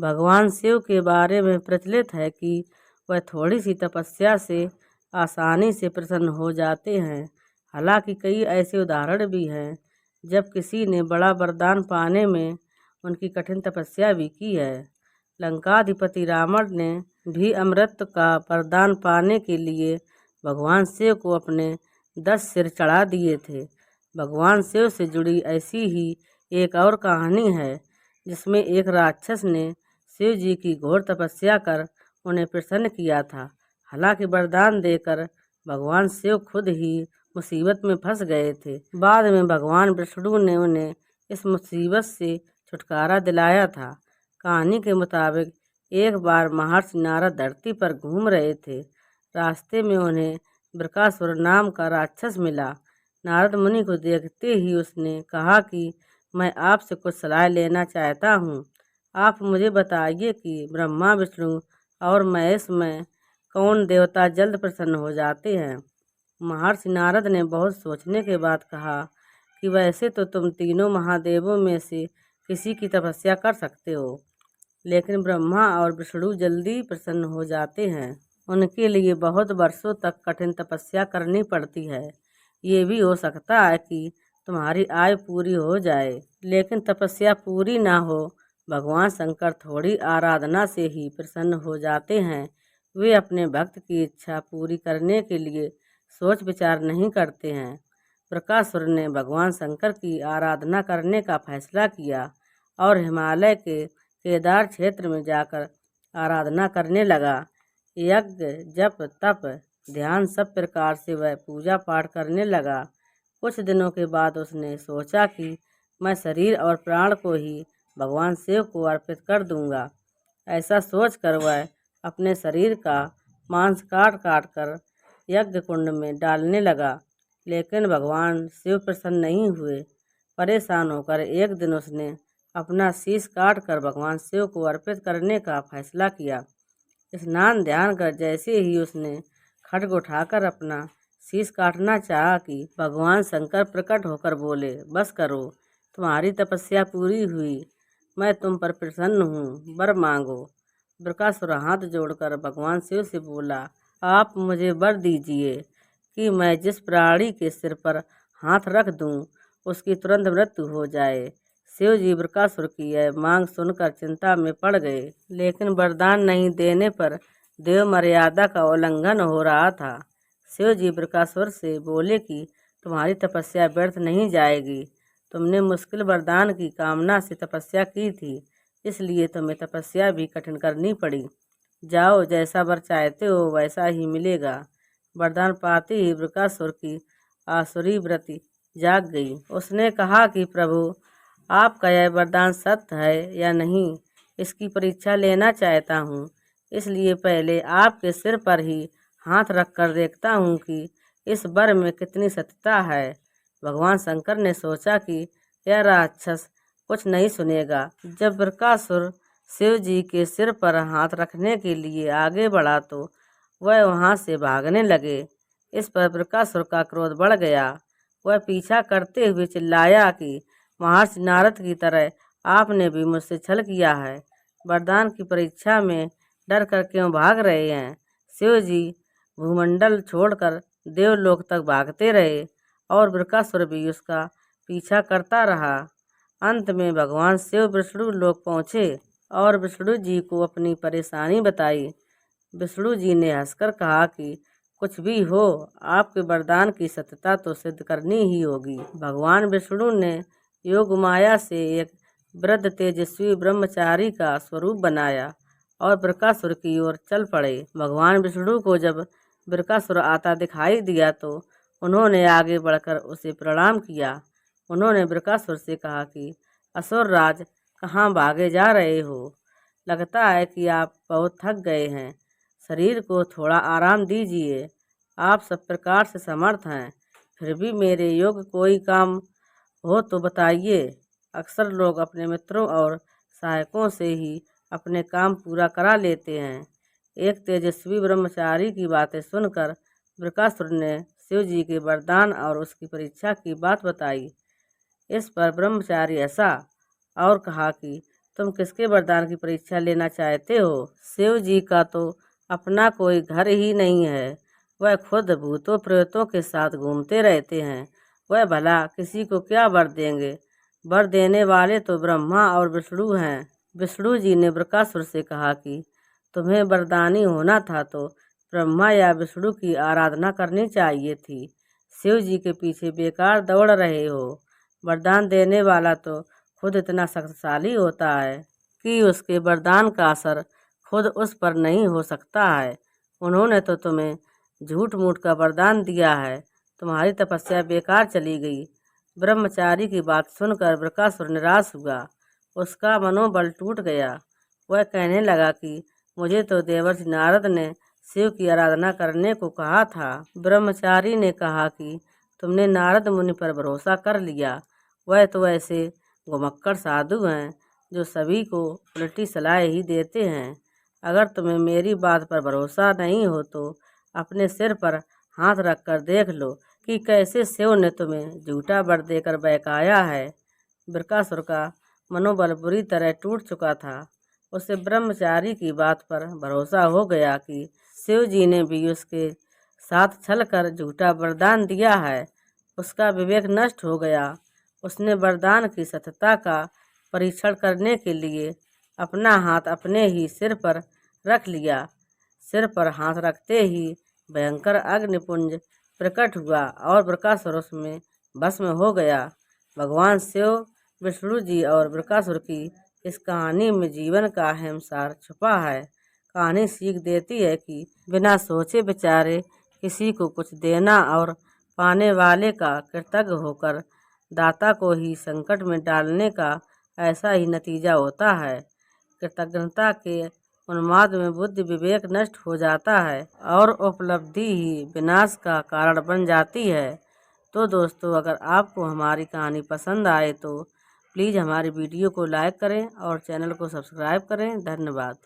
भगवान शिव के बारे में प्रचलित है कि वह थोड़ी सी तपस्या से आसानी से प्रसन्न हो जाते हैं। हालांकि कई ऐसे उदाहरण भी हैं जब किसी ने बड़ा वरदान पाने में उनकी कठिन तपस्या भी की है। लंकाधिपति रावण ने भी अमृत का वरदान पाने के लिए भगवान शिव को अपने 10 सिर चढ़ा दिए थे। भगवान शिव से जुड़ी ऐसी ही एक और कहानी है जिसमें एक राक्षस ने शिव जी की घोर तपस्या कर उन्हें प्रसन्न किया था। हालांकि वरदान देकर भगवान शिव खुद ही मुसीबत में फंस गए थे। बाद में भगवान विष्णु ने उन्हें इस मुसीबत से छुटकारा दिलाया था। कहानी के मुताबिक एक बार महर्षि नारद धरती पर घूम रहे थे। रास्ते में उन्हें वृकासुर नाम का राक्षस मिला। नारद मुनि को देखते ही उसने कहा कि मैं आपसे कुछ सलाह लेना चाहता हूँ। आप मुझे बताइए कि ब्रह्मा, विष्णु और महेश में कौन देवता जल्द प्रसन्न हो जाते हैं। महर्षि नारद ने बहुत सोचने के बाद कहा कि वैसे तो तुम तीनों महादेवों में से किसी की तपस्या कर सकते हो, लेकिन ब्रह्मा और विष्णु जल्दी प्रसन्न हो जाते हैं। उनके लिए बहुत वर्षों तक कठिन तपस्या करनी पड़ती है। ये भी हो सकता है कि तुम्हारी आयु पूरी हो जाए, लेकिन तपस्या पूरी ना हो। भगवान शंकर थोड़ी आराधना से ही प्रसन्न हो जाते हैं। वे अपने भक्त की इच्छा पूरी करने के लिए सोच विचार नहीं करते हैं। वृकासुर ने भगवान शंकर की आराधना करने का फैसला किया और हिमालय के केदार क्षेत्र में जाकर आराधना करने लगा। यज्ञ, जप, तप, ध्यान सब प्रकार से वह पूजा पाठ करने लगा। कुछ दिनों के बाद उसने सोचा कि मैं शरीर और प्राण को ही भगवान शिव को अर्पित कर दूंगा। ऐसा सोचकर वह अपने शरीर का मांस काट काट कर यज्ञ कुंड में डालने लगा, लेकिन भगवान शिव प्रसन्न नहीं हुए। परेशान होकर एक दिन उसने अपना शीश काट कर भगवान शिव को अर्पित करने का फैसला किया। स्नान ध्यान कर जैसे ही उसने खड्ग उठाकर अपना शीश काटना चाहा कि भगवान शंकर प्रकट होकर बोले, बस करो, तुम्हारी तपस्या पूरी हुई, मैं तुम पर प्रसन्न हूँ, वर मांगो। वृकासुर हाथ जोड़कर भगवान शिव से बोला, आप मुझे वर दीजिए कि मैं जिस प्राणी के सिर पर हाथ रख दूं उसकी तुरंत मृत्यु हो जाए। शिव जी वृकासुर की यह मांग सुनकर चिंता में पड़ गए, लेकिन वरदान नहीं देने पर देव मर्यादा का उल्लंघन हो रहा था। शिव जी वृकासुर से बोले कि तुम्हारी तपस्या व्यर्थ नहीं जाएगी। तुमने मुश्किल वरदान की कामना से तपस्या की थी, इसलिए तुम्हें तपस्या भी कठिन करनी पड़ी। जाओ, जैसा वर चाहते हो वैसा ही मिलेगा। वरदान पाते ही वृकासुर की आसुरी वृत्ति जाग गई। उसने कहा कि प्रभु, आपका यह वरदान सत्य है या नहीं, इसकी परीक्षा लेना चाहता हूँ। इसलिए पहले आपके सिर पर ही हाथ रख कर देखता हूँ कि इस वर में कितनी सत्यता है। भगवान शंकर ने सोचा कि यह राक्षस कुछ नहीं सुनेगा। जब वृकासुर शिव जी के सिर पर हाथ रखने के लिए आगे बढ़ा तो वह वहां से भागने लगे। इस पर वृकासुर का क्रोध बढ़ गया। वह पीछा करते हुए चिल्लाया कि महर्षि नारद की तरह आपने भी मुझसे छल किया है। वरदान की परीक्षा में डर कर क्यों भाग रहे हैं? शिव जी भूमंडल छोड़कर देवलोक तक भागते रहे और वृकासुर भी उसका पीछा करता रहा। अंत में भगवान शिव विष्णु लोक पहुँचे और विष्णु जी को अपनी परेशानी बताई। विष्णु जी ने हंसकर कहा कि कुछ भी हो, आपके वरदान की सत्यता तो सिद्ध करनी ही होगी। भगवान विष्णु ने योग माया से एक वृद्ध तेजस्वी ब्रह्मचारी का स्वरूप बनाया और वृकासुर की ओर चल पड़े। भगवान विष्णु को जब वृकासुर आता दिखाई दिया तो उन्होंने आगे बढ़कर उसे प्रणाम किया। उन्होंने वृकासुर से कहा कि असुर राज, कहाँ भागे जा रहे हो? लगता है कि आप बहुत थक गए हैं। शरीर को थोड़ा आराम दीजिए। आप सब प्रकार से समर्थ हैं, फिर भी मेरे योग कोई काम हो तो बताइए। अक्सर लोग अपने मित्रों और सहायकों से ही अपने काम पूरा करा लेते हैं। एक तेजस्वी ब्रह्मचारी की बातें सुनकर वृकासुर ने शिव जी के वरदान और उसकी परीक्षा की बात बताई। इस पर ब्रह्मचारी हंसा और कहा कि तुम किसके वरदान की परीक्षा लेना चाहते हो? शिव जी का तो अपना कोई घर ही नहीं है, वह खुद भूतों प्रेतों के साथ घूमते रहते हैं। वह भला किसी को क्या वर देंगे? वर देने वाले तो ब्रह्मा और विष्णु हैं। विष्णु जी ने बृकासुर से कहा कि तुम्हें वरदानी होना था तो ब्रह्मा या विष्णु की आराधना करनी चाहिए थी। शिव जी के पीछे बेकार दौड़ रहे हो। वरदान देने वाला तो खुद इतना शक्तिशाली होता है कि उसके वरदान का असर खुद उस पर नहीं हो सकता है। उन्होंने तो तुम्हें झूठ मूठ का वरदान दिया है, तुम्हारी तपस्या बेकार चली गई। ब्रह्मचारी की बात सुनकर बृकासुर निराश हुआ, उसका मनोबल टूट गया। वह कहने लगा कि मुझे तो देवर्षि नारद ने शिव की आराधना करने को कहा था। ब्रह्मचारी ने कहा कि तुमने नारद मुनि पर भरोसा कर लिया, वह तो ऐसे घुमक्कड़ साधु हैं जो सभी को उल्टी सलाह ही देते हैं। अगर तुम्हें मेरी बात पर भरोसा नहीं हो तो अपने सिर पर हाथ रखकर देख लो कि कैसे शिव ने तुम्हें झूठा वर देकर बहकाया है। बृकासुर का मनोबल बुरी तरह टूट चुका था। उसे ब्रह्मचारी की बात पर भरोसा हो गया कि शिव जी ने भी उसके साथ छलकर झूठा वरदान दिया है। उसका विवेक नष्ट हो गया। उसने वरदान की सत्यता का परीक्षण करने के लिए अपना हाथ अपने ही सिर पर रख लिया। सिर पर हाथ रखते ही भयंकर अग्निपुंज प्रकट हुआ और बृकासुर उसमें भस्म हो गया। भगवान शिव, विष्णु जी और बृकासुर की इस कहानी में जीवन का अहम सार छुपा है। कहानी सीख देती है कि बिना सोचे विचारे किसी को कुछ देना और पाने वाले का कृतज्ञ होकर दाता को ही संकट में डालने का ऐसा ही नतीजा होता है। कृतज्ञता के उन्माद में बुद्धि विवेक नष्ट हो जाता है और उपलब्धि ही विनाश का कारण बन जाती है। तो दोस्तों, अगर आपको हमारी कहानी पसंद आए तो प्लीज़ हमारी वीडियो को लाइक करें और चैनल को सब्सक्राइब करें। धन्यवाद।